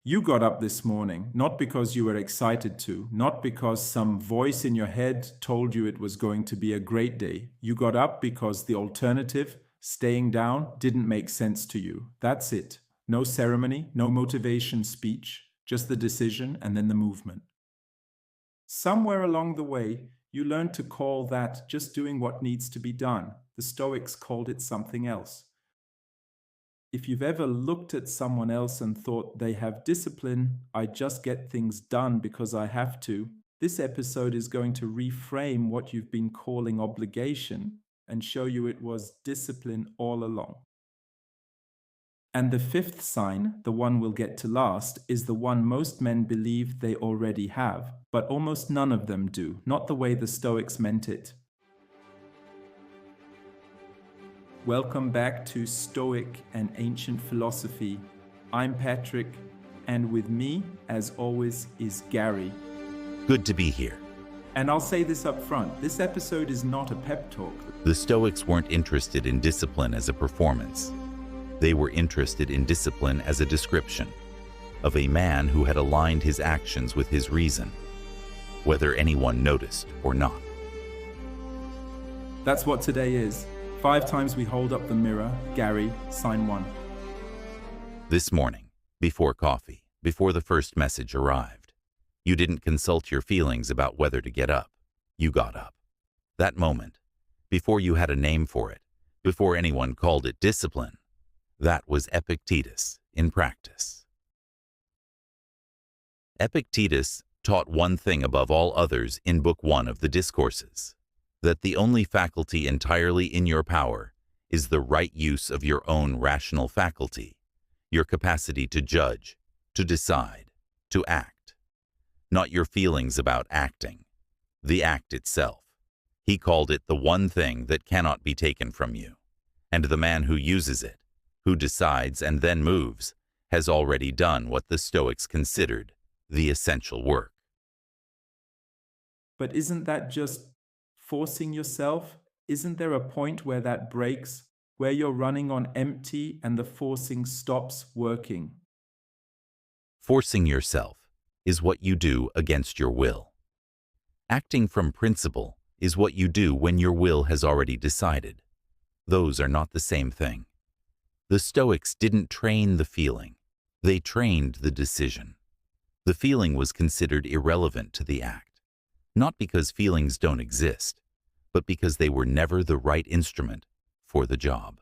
You got up this morning, not because you were excited to, not because some voice in your head told you it was going to be a great day. You got up because the alternative, staying down, didn't make sense to you. That's it. No ceremony, no motivation speech, just the decision and then the movement. Somewhere along the way, you learned to call that just doing what needs to be done. The Stoics called it something else. If you've ever looked at someone else and thought they have discipline, I just get things done because I have to, this episode is going to reframe what you've been calling obligation and show you it was discipline all along. And the fifth sign, the one we'll get to last, is the one most men believe they already have, but almost none of them do, not the way the Stoics meant it. Welcome back to Stoic and Ancient Philosophy. I'm Patrick, and with me, as always, is Gary. Good to be here. And I'll say this up front, this episode is not a pep talk. The Stoics weren't interested in discipline as a performance. They were interested in discipline as a description of a man who had aligned his actions with his reason, whether anyone noticed or not. That's what today is. 5 times we hold up the mirror. Gary, sign 1. This morning, before coffee, before the first message arrived, you didn't consult your feelings about whether to get up. You got up. That moment, before you had a name for it, before anyone called it discipline, that was Epictetus in practice. Epictetus taught one thing above all others in Book 1 of the Discourses, that the only faculty entirely in your power is the right use of your own rational faculty, your capacity to judge, to decide, to act. Not your feelings about acting, the act itself. He called it the one thing that cannot be taken from you, and the man who uses it, who decides and then moves, has already done what the Stoics considered the essential work. But isn't that just forcing yourself? Isn't there a point where that breaks, where you're running on empty and the forcing stops working? Forcing yourself is what you do against your will. Acting from principle is what you do when your will has already decided. Those are not the same thing. The Stoics didn't train the feeling, they trained the decision. The feeling was considered irrelevant to the act, not because feelings don't exist, but because they were never the right instrument for the job.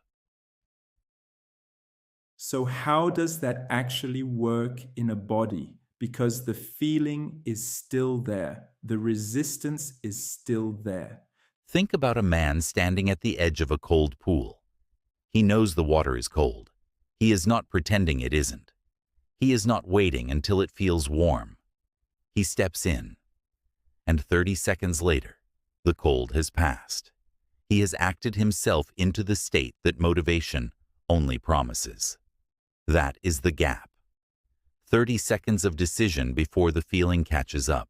So how does that actually work in a body? Because the feeling is still there, the resistance is still there. Think about a man standing at the edge of a cold pool. He knows the water is cold. He is not pretending it isn't. He is not waiting until it feels warm. He steps in, and 30 seconds later, the cold has passed. He has acted himself into the state that motivation only promises. That is the gap. 30 seconds of decision before the feeling catches up.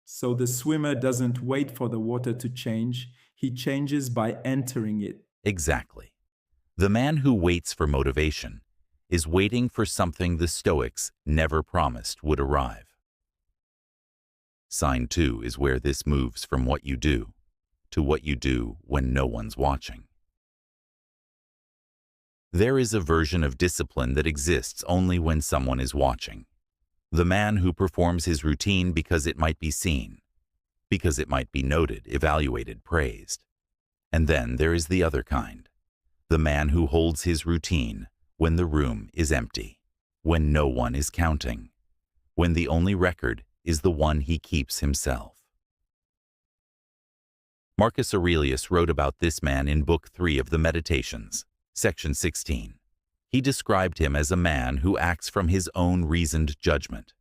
So the swimmer doesn't wait for the water to change, he changes by entering it. Exactly. The man who waits for motivation is waiting for something the Stoics never promised would arrive. Sign 2 is where this moves from what you do to what you do when no one's watching. There is a version of discipline that exists only when someone is watching. The man who performs his routine because it might be seen, because it might be noted, evaluated, praised. And then there is the other kind, the man who holds his routine when the room is empty, when no one is counting, when the only record is the one he keeps himself. Marcus Aurelius wrote about this man in Book 3 of the Meditations, Section 16. He described him as a man who acts from his own reasoned judgment,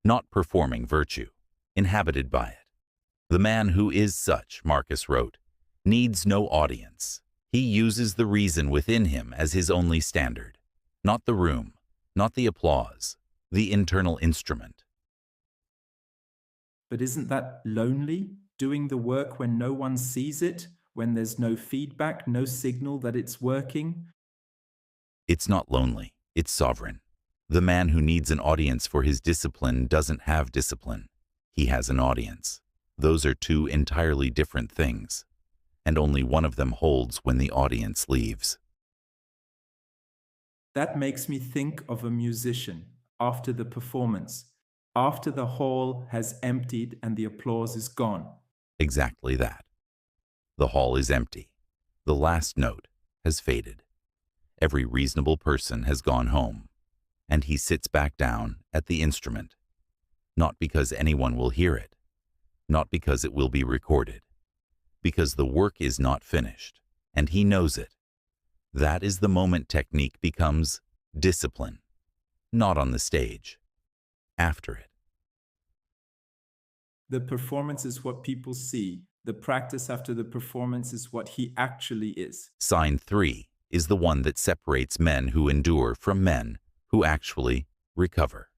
not performing virtue, inhabited by it. The man who is such, Marcus wrote, needs no audience. He uses the reason within him as his only standard, not the room, not the applause, the internal instrument. But isn't that lonely, doing the work when no one sees it, when there's no feedback, no signal that it's working? It's not lonely, it's sovereign. The man who needs an audience for his discipline doesn't have discipline. He has an audience. Those are two entirely different things, and only one of them holds when the audience leaves. That makes me think of a musician after the performance, after the hall has emptied and the applause is gone. Exactly that. The hall is empty. The last note has faded. Every reasonable person has gone home, and he sits back down at the instrument, not because anyone will hear it, not because it will be recorded, because the work is not finished, and he knows it. That is the moment technique becomes discipline, not on the stage, after it. The performance is what people see. The practice after the performance is what he actually is. Sign 3 is the one that separates men who endure from men who actually recover.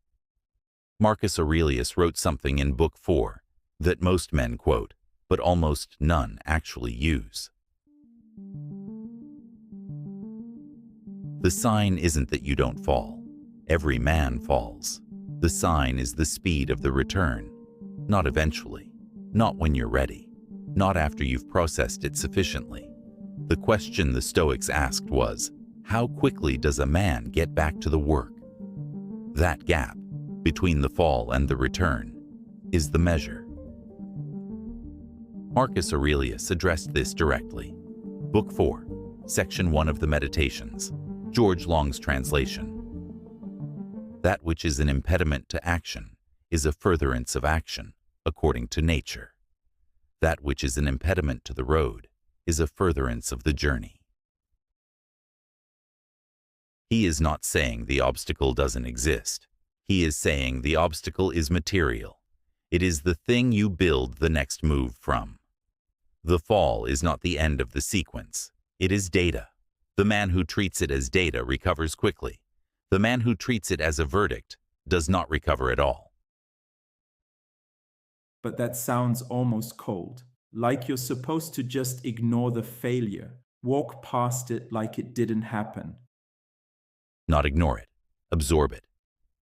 Marcus Aurelius wrote something in Book 4 that most men quote, but almost none actually use. The sign isn't that you don't fall. Every man falls. The sign is the speed of the return, not eventually, not when you're ready, not after you've processed it sufficiently. The question the Stoics asked was, how quickly does a man get back to the work? That gap between the fall and the return is the measure. Marcus Aurelius addressed this directly. Book 4, Section 1 of the Meditations, George Long's translation. That which is an impediment to action is a furtherance of action, according to nature. That which is an impediment to the road is a furtherance of the journey. He is not saying the obstacle doesn't exist. He is saying the obstacle is material. It is the thing you build the next move from. The fall is not the end of the sequence. It is data. The man who treats it as data recovers quickly. The man who treats it as a verdict does not recover at all. But that sounds almost cold, like you're supposed to just ignore the failure, walk past it like it didn't happen. Not ignore it, absorb it.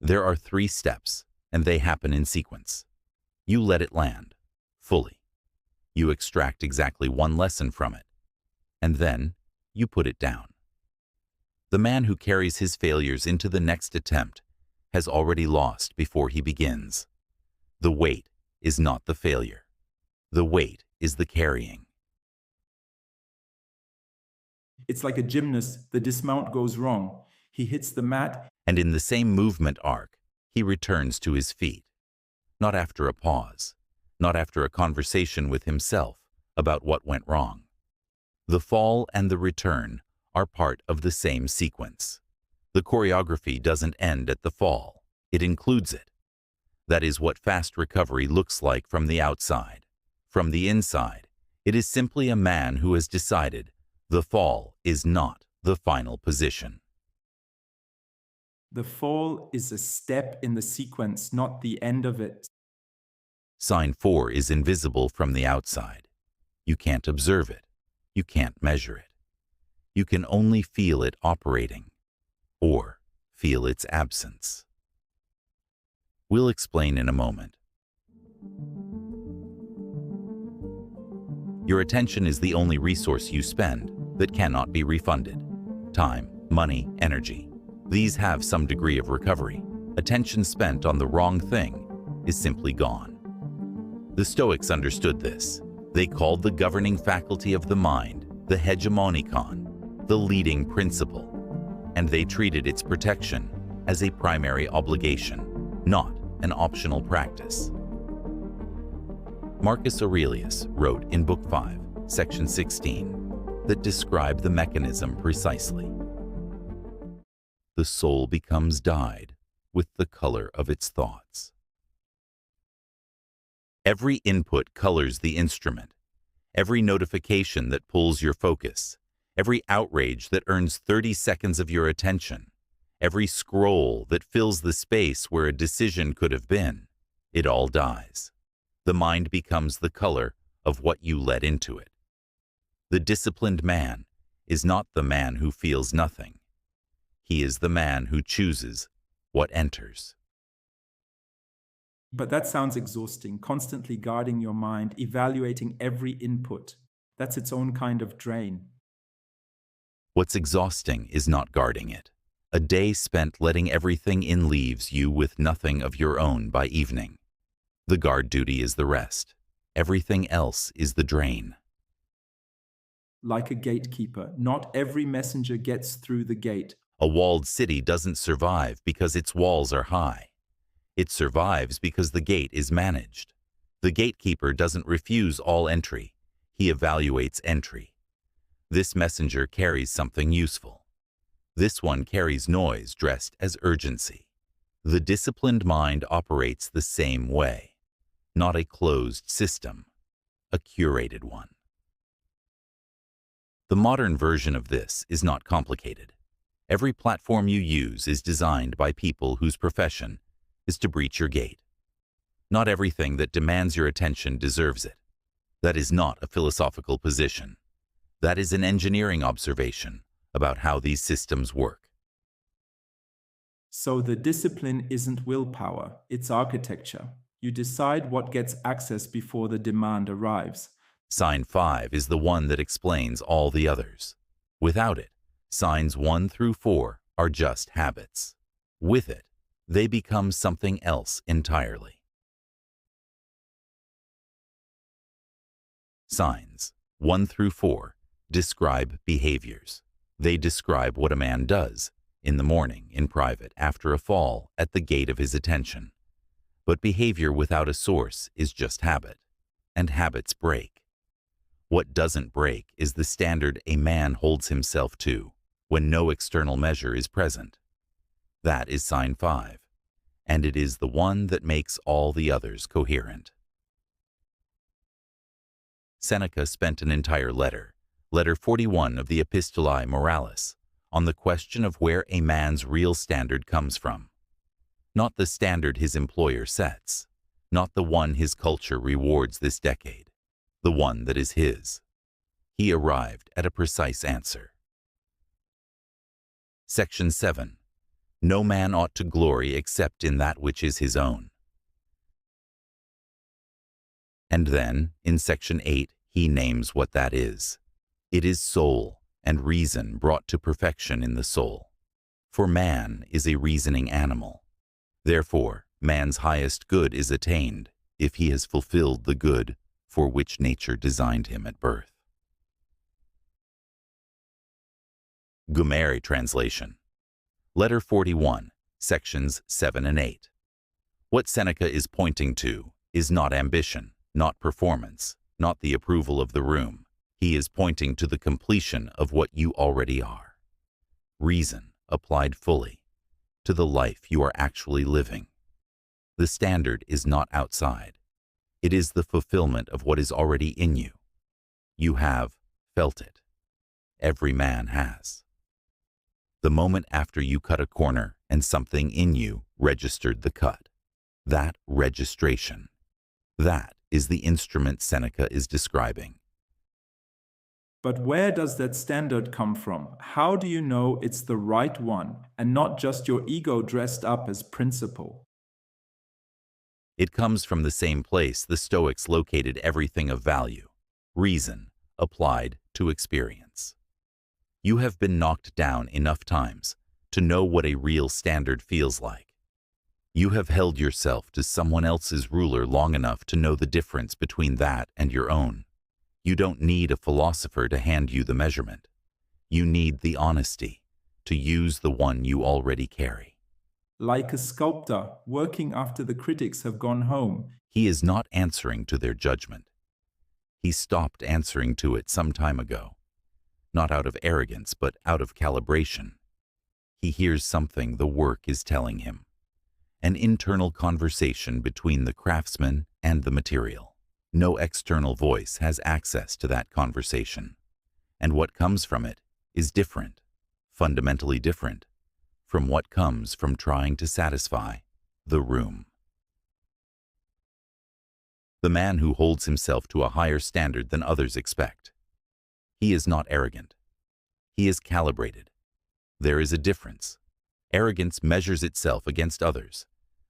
There are 3 steps, and they happen in sequence. You let it land, fully. You extract exactly 1 lesson from it, and then you put it down. The man who carries his failures into the next attempt has already lost before he begins. The weight is not the failure. The weight is the carrying. It's like a gymnast, the dismount goes wrong. He hits the mat, and in the same movement arc, he returns to his feet. Not after a pause, not after a conversation with himself about what went wrong. The fall and the return are part of the same sequence. The choreography doesn't end at the fall. It includes it. That is what fast recovery looks like from the outside. From the inside, it is simply a man who has decided the fall is not the final position. The fall is a step in the sequence, not the end of it. Sign 4 is invisible from the outside. You can't observe it. You can't measure it. You can only feel it operating, or feel its absence. We'll explain in a moment. Your attention is the only resource you spend that cannot be refunded. Time, money, energy. These have some degree of recovery. Attention spent on the wrong thing is simply gone. The Stoics understood this. They called the governing faculty of the mind the hegemonikon, the leading principle, and they treated its protection as a primary obligation, not an optional practice. Marcus Aurelius wrote in Book 5, Section 16, that describe the mechanism precisely. The soul becomes dyed with the color of its thoughts. Every input colors the instrument. Every notification that pulls your focus, every outrage that earns 30 seconds of your attention, every scroll that fills the space where a decision could have been, it all dies. The mind becomes the color of what you let into it. The disciplined man is not the man who feels nothing. He is the man who chooses what enters. But that sounds exhausting, constantly guarding your mind, evaluating every input. That's its own kind of drain. What's exhausting is not guarding it. A day spent letting everything in leaves you with nothing of your own by evening. The guard duty is the rest. Everything else is the drain. Like a gatekeeper, not every messenger gets through the gate. A walled city doesn't survive because its walls are high. It survives because the gate is managed. The gatekeeper doesn't refuse all entry. He evaluates entry. This messenger carries something useful. This one carries noise dressed as urgency. The disciplined mind operates the same way. Not a closed system, a curated one. The modern version of this is not complicated. Every platform you use is designed by people whose profession is to breach your gate. Not everything that demands your attention deserves it. That is not a philosophical position. That is an engineering observation about how these systems work. So the discipline isn't willpower, it's architecture. You decide what gets access before the demand arrives. Sign 5 is the one that explains all the others. Without it, signs 1 through 4 are just habits. With it, they become something else entirely. Signs 1 through 4 describe behaviors. They describe what a man does in the morning, in private, after a fall, at the gate of his attention. But behavior without a source is just habit, and habits break. What doesn't break is the standard a man holds himself to when no external measure is present. That is sign 5, and it is the one that makes all the others coherent. Seneca spent an entire letter, letter 41 of the Epistulae Moralis, on the question of where a man's real standard comes from. Not the standard his employer sets, not the one his culture rewards this decade, the one that is his. He arrived at a precise answer. Section 7. No man ought to glory except in that which is his own. And then, in Section 8, he names what that is. It is soul and reason brought to perfection in the soul. For man is a reasoning animal. Therefore, man's highest good is attained if he has fulfilled the good for which nature designed him at birth. Gummere translation. Letter 41, sections 7 and 8. What Seneca is pointing to is not ambition, not performance, not the approval of the room. He is pointing to the completion of what you already are. Reason applied fully to the life you are actually living. The standard is not outside. It is the fulfillment of what is already in you. You have felt it. Every man has. The moment after you cut a corner and something in you registered the cut. That registration. That is the instrument Seneca is describing. But where does that standard come from? How do you know it's the right one and not just your ego dressed up as principle? It comes from the same place the Stoics located everything of value, reason, applied to experience. You have been knocked down enough times to know what a real standard feels like. You have held yourself to someone else's ruler long enough to know the difference between that and your own. You don't need a philosopher to hand you the measurement. You need the honesty to use the one you already carry. Like a sculptor working after the critics have gone home. He is not answering to their judgment. He stopped answering to it some time ago, not out of arrogance, but out of calibration. He hears something the work is telling him, an internal conversation between the craftsman and the material. No external voice has access to that conversation, and what comes from it is different, fundamentally different, from what comes from trying to satisfy the room. The man who holds himself to a higher standard than others expect. He is not arrogant. He is calibrated. There is a difference. Arrogance measures itself against others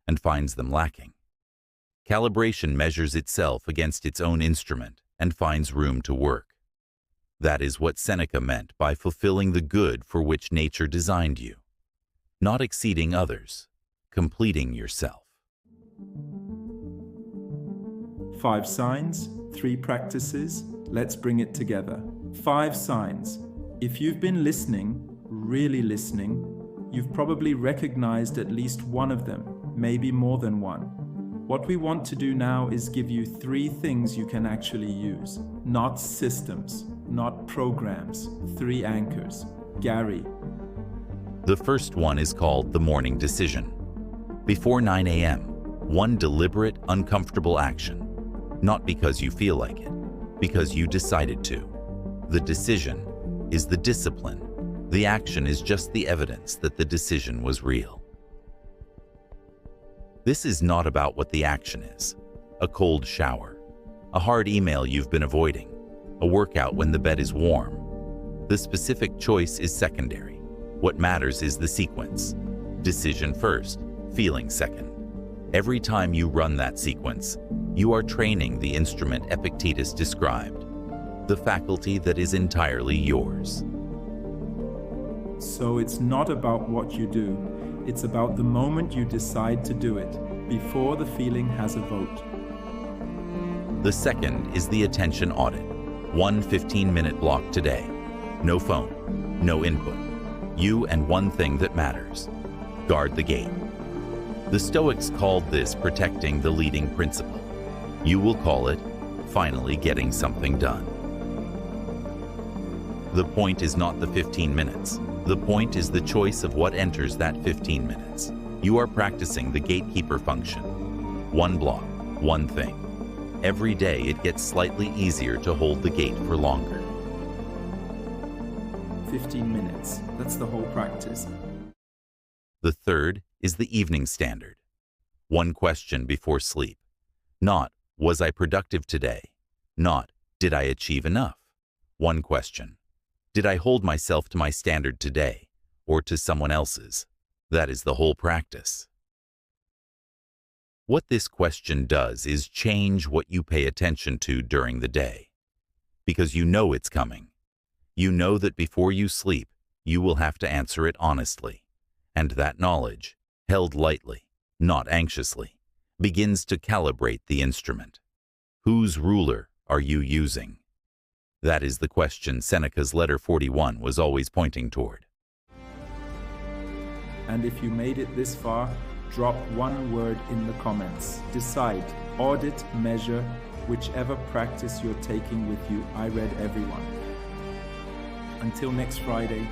and finds them lacking. Calibration measures itself against its own instrument and finds room to work. That is what Seneca meant by fulfilling the good for which nature designed you, not exceeding others, completing yourself. 5 signs, 3 practices. Let's bring it together. 5 signs. If you've been listening, really listening, you've probably recognized at least one of them, maybe more than one. What we want to do now is give you 3 things you can actually use. Not systems, not programs, 3 anchors. Gary. The first one is called the morning decision. Before 9 a.m., one deliberate, uncomfortable action. Not because you feel like it, because you decided to. The decision is the discipline. The action is just the evidence that the decision was real. This is not about what the action is. A cold shower, a hard email you've been avoiding, a workout when the bed is warm. The specific choice is secondary. What matters is the sequence. Decision first, feeling second. Every time you run that sequence, you are training the instrument Epictetus described, the faculty that is entirely yours. So it's not about what you do, it's about the moment you decide to do it, before the feeling has a vote. The second is the attention audit. One 15-minute block today. No phone, no input. You and one thing that matters. Guard the gate. The Stoics called this protecting the leading principle. You will call it finally getting something done. The point is not the 15 minutes. The point is the choice of what enters that 15 minutes. You are practicing the gatekeeper function. One block, one thing. Every day it gets slightly easier to hold the gate for longer. 15 minutes. That's the whole practice. The third is the evening standard. One question before sleep. Not, was I productive today? Not, did I achieve enough? One question. Did I hold myself to my standard today, or to someone else's? That is the whole practice. What this question does is change what you pay attention to during the day. Because you know it's coming. You know that before you sleep, you will have to answer it honestly. And that knowledge, held lightly, not anxiously, begins to calibrate the instrument. Whose ruler are you using? That is the question Seneca's letter 41 was always pointing toward. And if you made it this far, drop one word in the comments. Decide, audit, measure, whichever practice you're taking with you. I read everyone. Until next Friday,